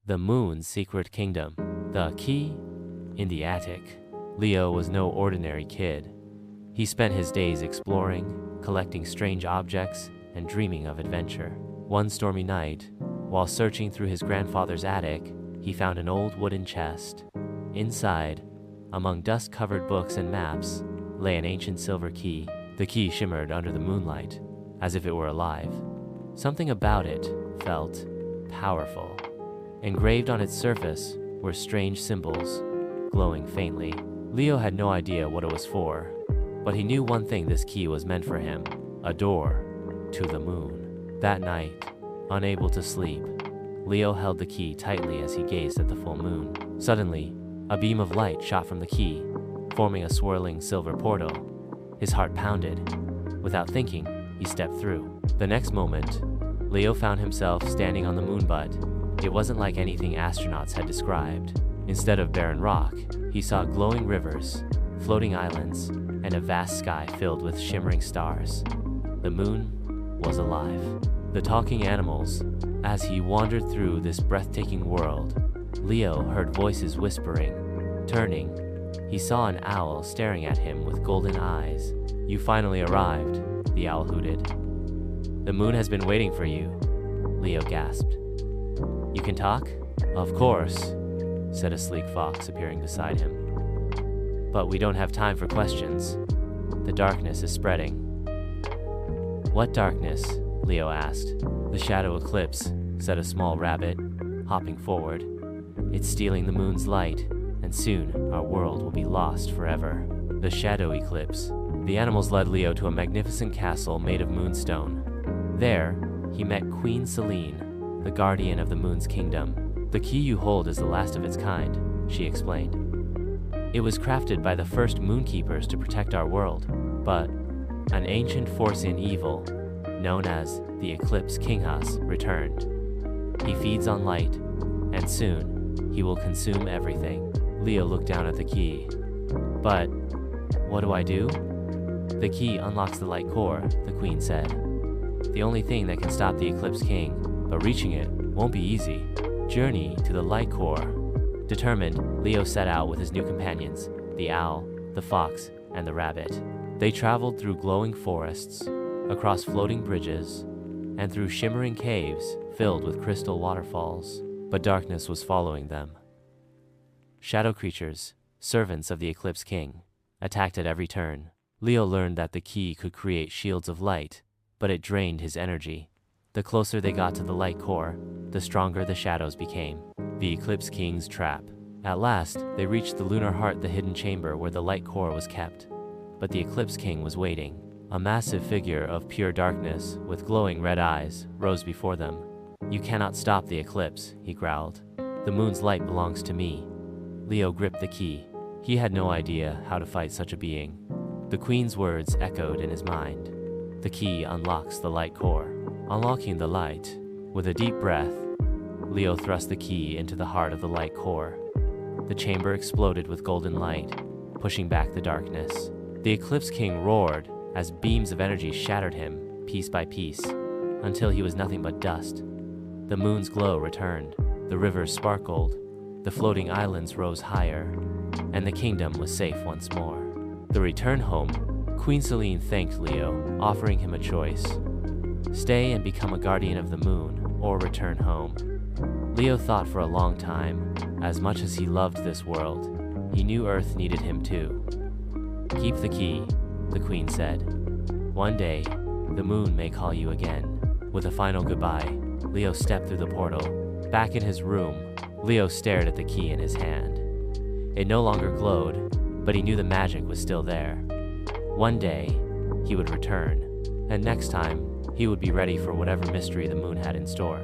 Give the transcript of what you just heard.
The Moon's Secret Kingdom. The Key in the Attic. Leo was no ordinary kid. He spent his days exploring, collecting strange objects, and dreaming of adventure. One stormy night, while searching through his grandfather's attic, he found an old wooden chest. Inside, among dust-covered books and maps, lay an ancient silver key. The key shimmered under the moonlight, as if it were alive. Something about it felt powerful. Engraved on its surface were strange symbols, glowing faintly. Leo had no idea what it was for, but he knew one thing: this key was meant for him, a door to the moon. That night, unable to sleep, Leo held the key tightly as he gazed at the full moon. Suddenly, a beam of light shot from the key, forming a swirling silver portal. His heart pounded. Without thinking, he stepped through. The next moment, Leo found himself standing on the moon, but it wasn't like anything astronauts had described. Instead of barren rock, he saw glowing rivers, floating islands, and a vast sky filled with shimmering stars. The moon was alive. The talking animals. As he wandered through this breathtaking world, Leo heard voices whispering. Turning, he saw an owl staring at him with golden eyes. "You finally arrived," the owl hooted. "The moon has been waiting for you," Leo gasped. "You can talk?" "Of course," said a sleek fox appearing beside him. "But we don't have time for questions. The darkness is spreading." "What darkness?" Leo asked. "The shadow eclipse," said a small rabbit, hopping forward. "It's stealing the moon's light, and soon our world will be lost forever." The shadow eclipse. The animals led Leo to a magnificent castle made of moonstone. There, he met Queen Selene, the guardian of the moon's kingdom. "The key you hold is the last of its kind," she explained. "It was crafted by the first moonkeepers to protect our world, but an ancient force in evil, known as the Eclipse King returned. He feeds on light, and soon he will consume everything." Leo looked down at the key. "But what do I do?" "The key unlocks the light core," the queen said. "The only thing that can stop the Eclipse King, but reaching it won't be easy. Journey to the light core." Determined, Leo set out with his new companions, the owl, the fox, and the rabbit. They traveled through glowing forests, across floating bridges, and through shimmering caves filled with crystal waterfalls. But darkness was following them. Shadow creatures, servants of the Eclipse King, attacked at every turn. Leo learned that the key could create shields of light, but it drained his energy. The closer they got to the light core, the stronger the shadows became. The Eclipse King's trap. At last, they reached the lunar heart, the hidden chamber where the light core was kept. But the Eclipse King was waiting. A massive figure of pure darkness with glowing red eyes rose before them. "You cannot stop the eclipse," he growled. "The moon's light belongs to me." Leo gripped the key. He had no idea how to fight such a being. The queen's words echoed in his mind. "The key unlocks the light core." Unlocking the light. With a deep breath, Leo thrust the key into the heart of the light core. The chamber exploded with golden light, pushing back the darkness. The Eclipse King roared as beams of energy shattered him piece by piece, until he was nothing but dust. The moon's glow returned. The rivers sparkled. The floating islands rose higher, and the kingdom was safe once more. The return home. Queen Selene thanked Leo, offering him a choice: stay and become a guardian of the moon, or return home. Leo thought for a long time. As much as he loved this world, he knew Earth needed him too. "Keep the key," the queen said. "One day, the moon may call you again." With a final goodbye, Leo stepped through the portal. Back in his room, Leo stared at the key in his hand. It no longer glowed, but he knew the magic was still there. One day, he would return, and next time, he would be ready for whatever mystery the moon had in store.